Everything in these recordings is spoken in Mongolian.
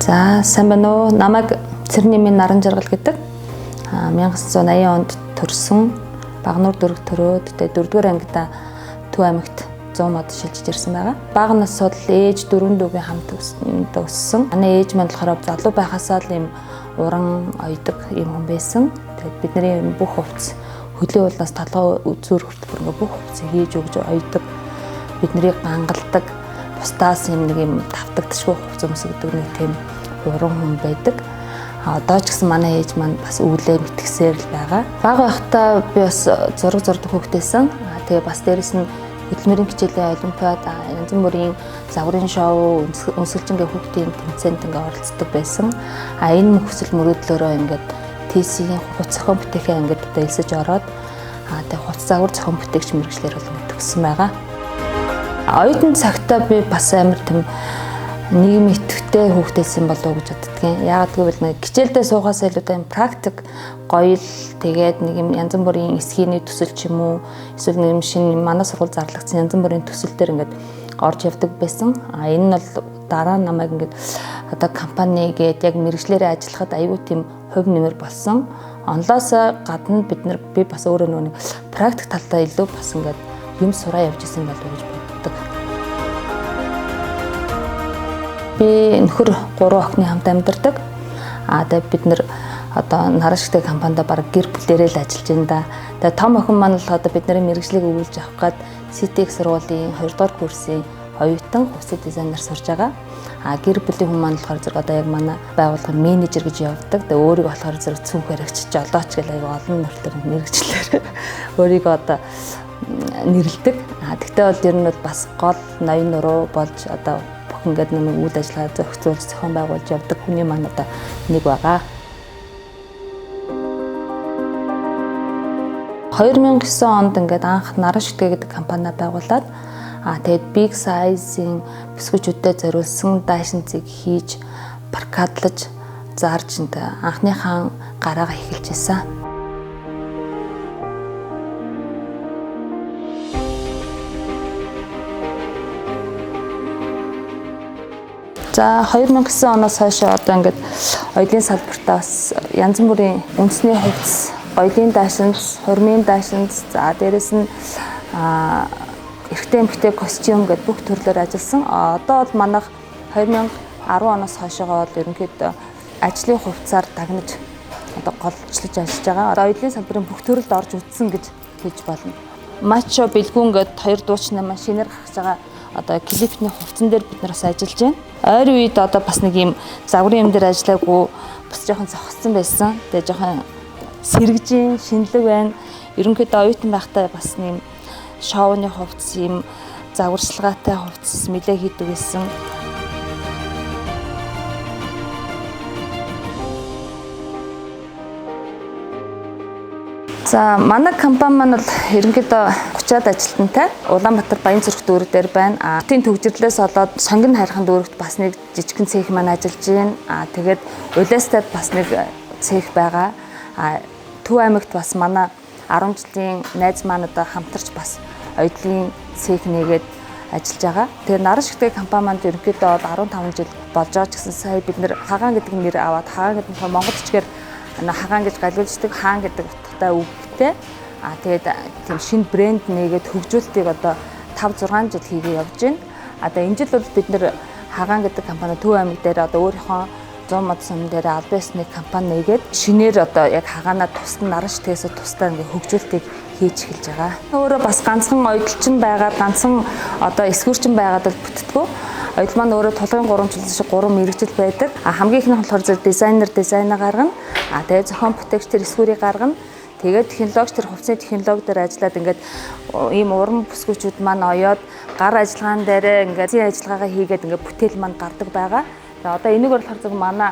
За сайн байна уу? Намайг Цэрнэмийн Наран Жаргал гэдэг. 1980 онд төрсөн Багнуур дөрөв төрөөд тэгээ 4-р ангида Төв аймагт 100 мод шилжиж ирсэн байгаа. Бага насууд ээж 4 дүүгийн хамт өссөн. Манай ээж маань болохоор залуу байхасаа л юм уран ойдог юм хүн байсан. Тэгээд бидний бүх хувцс хөлийн уулнаас толгой үзүүр хүртэл бүх хувцсыг хийж өгж ойдог. Биднийг гангалдаг. Бусдаас нэг юм тавтагдчихгүй хувцс өмсгдөг нэг тийм уран хүн байдаг. Одоо ч гэсэн манай ээж маань бас өвлөө мэтгсээр л байгаа. Бага байхдаа би бас зураг зурдаг хүүхдээсэн. Тэгээ бас дээрэс нь хөдөлмөрийн хичээлийн олимпиад янз бүрийн загварын шоу, өнсөлжингээ хүүхдийн тэмцээнд ингээ оролцдог байсан. Энэ хүсэл мөрөөдлөөрөө ингээд ТС-ийн хуц зохион бүтээхээ ингээд одоо элсэж ороод тэгээ хуц загвар зохион бүтээгч мэргэжлэр бол төгссөн байгаа. Оюутан цагтаа би бас амар тийм нийгэм идэвхтэй хүүхдээсэн болов уу гэж боддгийн. Яагаад гэвэл нэг хичээлдээ суухаас илүү практик гоё л тэгээд нэг юм янз бүрийн эсхийний төсөл ч юм уу эсвэл нэг юм шинэ манай сургууль зарлагдсан янз бүрийн төсөл дээр ингээд орж явдаг байсан. Энэ нь бол дараа нь намайг ингээд одоо компани гээд яг мэргэжлэрээ ажиллахад аюу тийм хувь нэмэр болсон. Онлоос гадна би бас өөрөө нэг практик талдаа илүү бас ингээд юм сураа явж исэн болов уу гэж боддог. Би нөхөр 3 охины хамт амьдардаг. Тэгээд бид нэр одоо Наран шигтэй компанид баг гэр бүлээрээ л ажиллаж байна да. Тэгээд том охин маань л одоо бидний мэргэжлийг өгүүлж авах гээд CTX сургуулийн 2 дугаар курсын оюутан хувцас дизайнер сурж байгаа. Гэр бүлийн хүмүүс маань болохоор зэрэг одоо яг манай байгууллагын менежер гэж явдаг. Тэгээд өөрийгөө болохоор зэрэг цүнх хэрэгч жолооч гэх аяга олон нэрээр мэргэжлэр өөрийгөө одоо нэрлэдэг. Тэгтээ бол ер нь бас гол ноён нуруу болж одоо ингээд нэг үйл ажиллагаа зохицуулж зохион байгуулж явдаг хүний маань одоо нэг байгаа. 2009 онд ингээд анх Наран шигтэй гэдэг компани байгуулад тэгээд big size-ийн бүсгүйчүүдэд зориулсан дайшинцыг хийж прокатлаж зарж анхныхаа гараагаа эхэлж байсан. За 2009 оноос хойш одоо ингээд оёлын салбартаа бас янз бүрийн үндэсний хувцс, оёлын даашинз, хурмын даашинз, за дээрэс нь эрэгтэй эмэгтэй костюм гэдэг бүх төрлөөр ажилласан. Одоо бол манайх 2010 оноос хойшоо бол ерөнхийдөө ажлын хувцсаар дагнаж одоо голчлож ажиллаж байгаа. Одоо оёлын салбарын бүх төрөлд орж үзсэн гэж хэлж болно. Мачо бэлгүүн гэдэг 2 дуучны маань шинээр гаргаж байгаа одоо клипний хувцсан дээр бид нараас ажиллаж байна. Ойр үед одоо бас нэг юм загварын юм дээр ажиллаагүй бас жоохон зогссон байсан. Тэгээ жоохон сэргэжин, шинэлэг байна. Ерөнхийдөө оюутан байхдаа бас нэг шоуны хувцс юм загварчлагаатай хувцс нэлээ хийдэг байсан. За манай компани маань бол ерөнхийдөө 30-аад ажилтнтай Улаанбаатар Баянзүрх дүүрэг дээр байна. Хотын төвжирлээс болоод Сонгин хайрхан дүүрэгт бас нэг жижигхэн цех маань ажиллаж байна. Тэгээд Улаастад бас нэг цех байгаа. Төв аймагт бас манай 10 жилийн найз маань одоо хамтарч бас оёлын цех нэгээд ажиллаж байгаа. Тэгээд Наран шигтэй компани маань ерөнхийдөө 15 жил болж байгаа ч гэсэн сая бид нэр хагаан гэдэг нэр аваад хагаан гэдэг нь монголчгээр хагаан гэж галуулждаг хаан гэдэг утгатай үгтэй. Тэгээд тийм шинэ брэнд нэгээд хөгжүүлэлтийг одоо 5-6 жил хийгээ явж байна. Одоо энэ жил бол бид нэр хагаан гэдэг компани Төв аймаг дээр одоо өөрийнхөө 100 мод сум дээр албан ёсны компани нэгээд шинээр одоо яг хагаанаа тусдан Наран шигтээс тусдаа ингээ хөгжүүлэлтийг хийж эхэлж байгаа. Өөрөө бас ганцхан оёлчин байгаа, ганцхан одоо эсвэрчин байгаад л бүтдэггүй. Оёл маань өөрөө тулгын 3 жил шиг 3 мэргэжил байдаг. Хамгийн их нь болохоор дизайнер дизайнаа гаргана. Тэгээд зохион бүтээгч тэр эсвэрийг гаргана. Тэгээд технологич тэр хувцсны технологи дээр ажиллаад ингээд ийм уран бүсгүйчүүд маань оёод гар ажиллагаан дээр ингээд зэн ажиллагаагаа хийгээд ингээд бүтээл маань гардаг байгаа. Тэгээд одоо энийг болохоор манай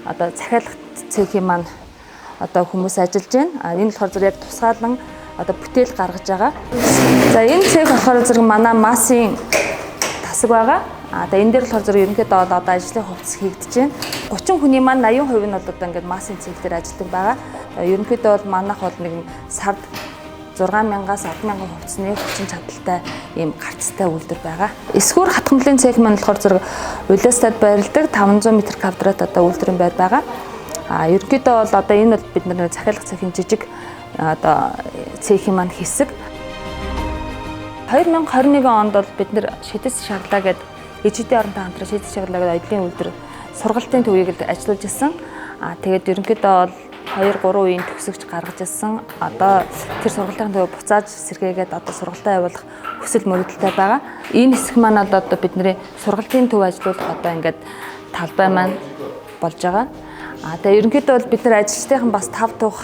одоо захиалах цехийн маань одоо хүмүүс ажиллаж байна. Энэ болохоор яг тусгаалan одоо бүтээл гаргаж байгаа. За энэ цех болохоор манай масын тасаг байгаа. Тэгээ энэ дээр болохоор зэрэг ерөнхийдөө одоо ажлын хувцас хийгдэж байна. 30 хүний маань 80% нь бол одоо ингээд масын цех дээр ажилладаг байгаа. Ерөнхийдөө бол манайх бол нэг сард 6000-аас 7000 хувцсны хүчин чадалтай ийм гарцтай үйлдвэр байгаа. Эсгүүр хатгамлын цех маань болохоор зэрэг улаастад байрладаг 500 м2 одоо үйлдвэрийн байр байгаа. Ерөнхийдөө бол одоо энэ бол бид нар захиалга цехийн жижиг одоо цехийн маань хэсэг. 2021 онд бол бид нар шидэс шаглаа гэдэг ижидийн оронтой хамтран шидэс шаглаа гэдэг оюутлын үйлдвэр сургалтын төвийг л ажиллуулж ирсэн. Тэгээд ерөнхийдөө бол 2-3 үеийн төгсөгч гаргаж ирсэн. Одоо тэр сургалтын төв буцааж сэргээгээд одоо сургалтаа явуулах хүсэл мөрөөдөлтэй байгаа. Энэ хэсэг маань одоо бидний сургалтын төв ажиллуулах одоо ингээд талбай маань болж байгаа. Тэгээ ерөнхийдөө бол бид нар ажилчдын бас тав тух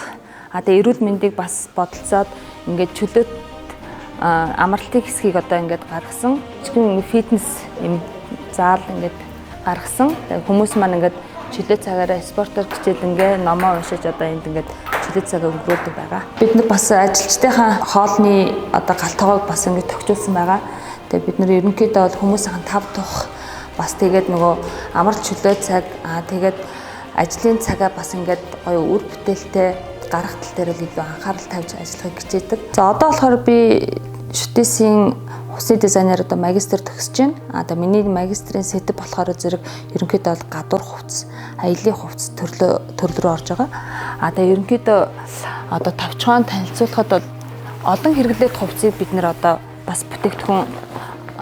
тэгээ эрүүл мэндийг бас бодолцоод ингээд чөлөөт амралтын хэсгийг одоо ингээд гаргасан. Жигэн фитнес юм заал ингээд гаргасан. Хүмүүс маань ингээд чөлөө цагаараа спортоор хичээл ингээ номоо уншиж одоо энд ингээд чөлөө цагаа өнгөрөөдөг байгаа. Бид нар бас ажилчдынхаа хоолны одоо галтгоог бас ингээд тохижуулсан байгаа. Тэгээ бид нар ерөнхийдөө бол хүмүүсийн тав тух бас тэгээд нөгөө амралт чөлөө цаг тэгээд ажлын цагаа бас ингээд гоё үр бүтээлтэй гарах тал дээр л илүү анхаарал тавьж ажиллахыг хичээдэг. За одоо болохоор би шүтээсийн усны дизайнер одоо магистр төгсөж байна. Одоо миний магистрийн сэдэв болохоор зэрэг ерөнхийдөө бол гадуур хувцас, аялын хувцас төрөл рүү орж байгаа. Тэгээ ерөнхийдөө одоо товчхон танилцуулахад бол олон хэрэглээд хувцсыг бид нэр одоо бас бүтээгдэхүүн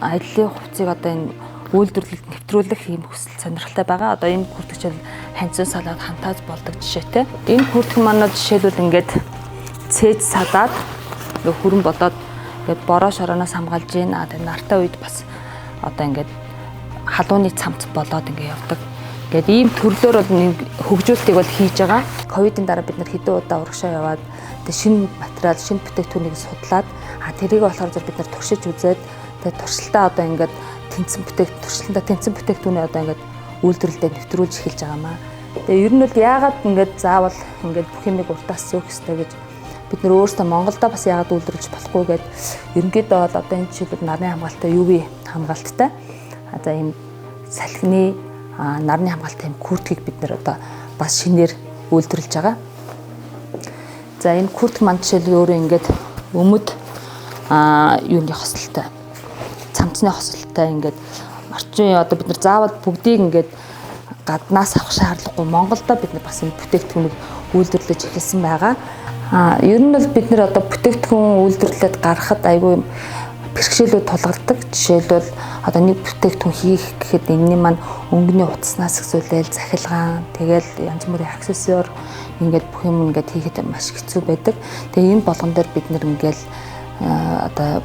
аялын хувцсыг одоо энэ үйлдвэрлэлд нэвтрүүлэх ийм хүсэл сонирхолтой байгаа. Одоо энэ бүртгэгчл ханцун салаад хантааж болдог жишээтэй. Энэ бүртгэн манад жишээлбэл ингээд цээж салаад ингээ хүрэн болоод ингээд бороо шороноос хамгаалж гин. Тэгээ нартай үед бас одоо ингээд халууны цамц болоод ингээ явдаг. Ингээд ийм төрлөөр бол нэг хөгжүүлэлтийг бол хийж байгаа. Ковидын дараа бид нар хэдэн удаа урагшаа яваад тэгээ шинэ материал, шинэ бүтээгдэхүүнийг судлаад тэрийг болохоор бид нар туршиж үзээд тэгээ туршилтаа одоо ингээд туршилтаа тэнцэн бүтээгдэхүүнээ одоо ингээд үйлдвэрлэлдээ нэвтрүүлж эхэлж байгаамаа. Тэгээ ер нь бол яагаад ингээд заавал ингээд бүх юмыг уртаас зөөх ёстой гэж бид нар өөрсдөө Монголда бас яагаад үйлдвэрлэж болохгүй гэд ерөнхийдөө бол одоо энэ жишээлбэл нарны хамгаалалттай UV хамгаалттай за ийм салхины нарны хамгаалалттай ийм курткийг бид нар одоо бас шинээр үйлдвэрлэж байгаа. За энэ куртк маань жишээлбэл өөрөө ингээд өмд юуны хослолтой цамцны хослолтой ингээд орчин одоо бид нар заавал бүгдийг ингээд гаднаас авах шаардлагагүй Монголда бид нар бас энэ бүтээгдэхүүнийг үйлдвэрлэж эхэлсэн байгаа. Ер нь бол бид нар одоо бүтээгдэхүүн үйлдвэрлээд гаргахад айгүй бэрхшээлүүд тулгардаг. Жишээлбэл одоо нэг бүтээгдэхүүн хийх гэхэд энэний маань өнгөний утаснаас эхлүүлээл захилгаан тэгэл янз бүрийн аксессуар ингээд бүх юм ингээд хийхэд маш хэцүү байдаг. Тэгээ энэ болгон дээр бид нар ингээл одоо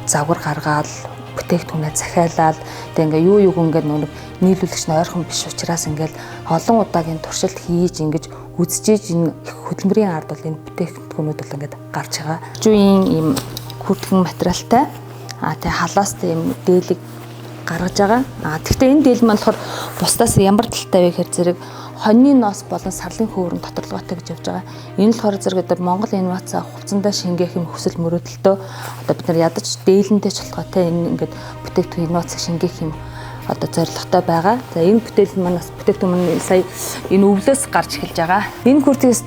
загвар гаргаад бүтээгдэхүүнээ захиалаад тэгээ ингээ юу ингээд нэг нийлүүлэгч нь ойрхон биш учраас ингээл олон удаагийн туршилт хийж ингэж үзчихэж энэ хөдөлмөрийн ард бол энэ бүтээгдэхүүнүүд бол ингээд гарч байгаа. Жууийн ийм хүртгэн материалтай тэгээ халаас тийм дээлийг гаргаж байгаа. Гэхдээ энэ дээл маань болохоор бусдаас ямар талтай вэ гэхээр зэрэг хоньны ноос болон сарлын хөөрөнд тодорхойлгоотой гэж явж байгаа. Энэ болохоор зэрэг одоо Монгол инновац хувцсандаа шингээх юм хүсэл мөрөөдөлтөө одоо бид нар ядаж дээлэнтэй ч болохоо энэ ингээд бүтээгдэхүүн инновац шингээх юм одоо зорилготой байгаа. За энэ бүтээл маань бас бүтээгдэхүүн маань сая энэ өвлөөс гарч эхэлж байгаа. Энэ хүртээс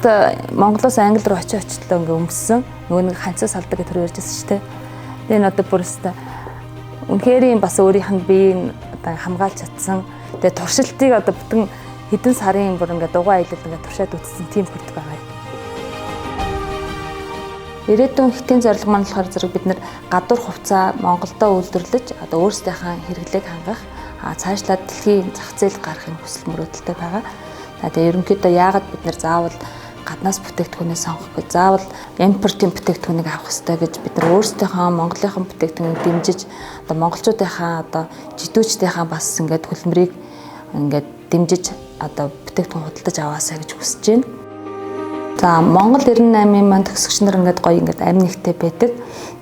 Монголоос Англи руу очиочлоо ингээ өмссөн. Нөгөө нэг ханцаа салдаг гэж ярьжсэн шүү дээ. Энэ одоо бүрстэ үнэхээр бас өөрийнх нь биеийг одоо хамгаалж чадсан. Тэгээ туршилтыг одоо бүтэн хэдэн сарын бүр ингээ дугаа аялал ингээ туршаад үзсэн тийм хүрдэг байгаа юм. Ирээдүйн хэтийн зорилго маань болохоор зэрэг бид нэр гадуур хувцаа Монголдо үйлдвэрлэж одоо өөрсдийнхээ хэрэглээг хангах цаашлаад дэлхийн зах зээл гаргахын хүсэл мөрөөдөлтэй байгаа. Тэгээ ерөнхийдөө яагаад бид нэр заавал гаднаас бүтээгдэхүүнээ сонгох гэж заавал импортын бүтээгдэхүүнийг авах хэрэгтэй гэж бид нар өөрсдийнхөө Монголынхон бүтээгдэхүүнийг дэмжиж одоо монголчуудынхаа одоо жидүүчдийнхаа бас ингээд хөлбөрийг ингээд дэмжиж одоо бүтээгдэхүүн худалдаж аваасаа гэж хүсэж байна. За Монгол 98-ын маань төгсөгч нар ингээд гоё ингээд амь нэгтэй байдаг.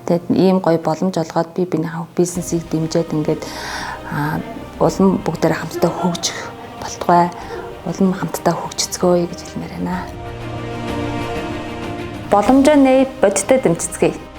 Тэгээд ийм гоё боломж олгоод би биенийхээ бизнесийг дэмжиж ингээд улам бүгдээрээ хамтдаа хөгжих болтугай, улам хамтдаа хөгжицгөөе гэж хэлмээр байна. Боломжоо нээ бодиттой дэмжицгээе.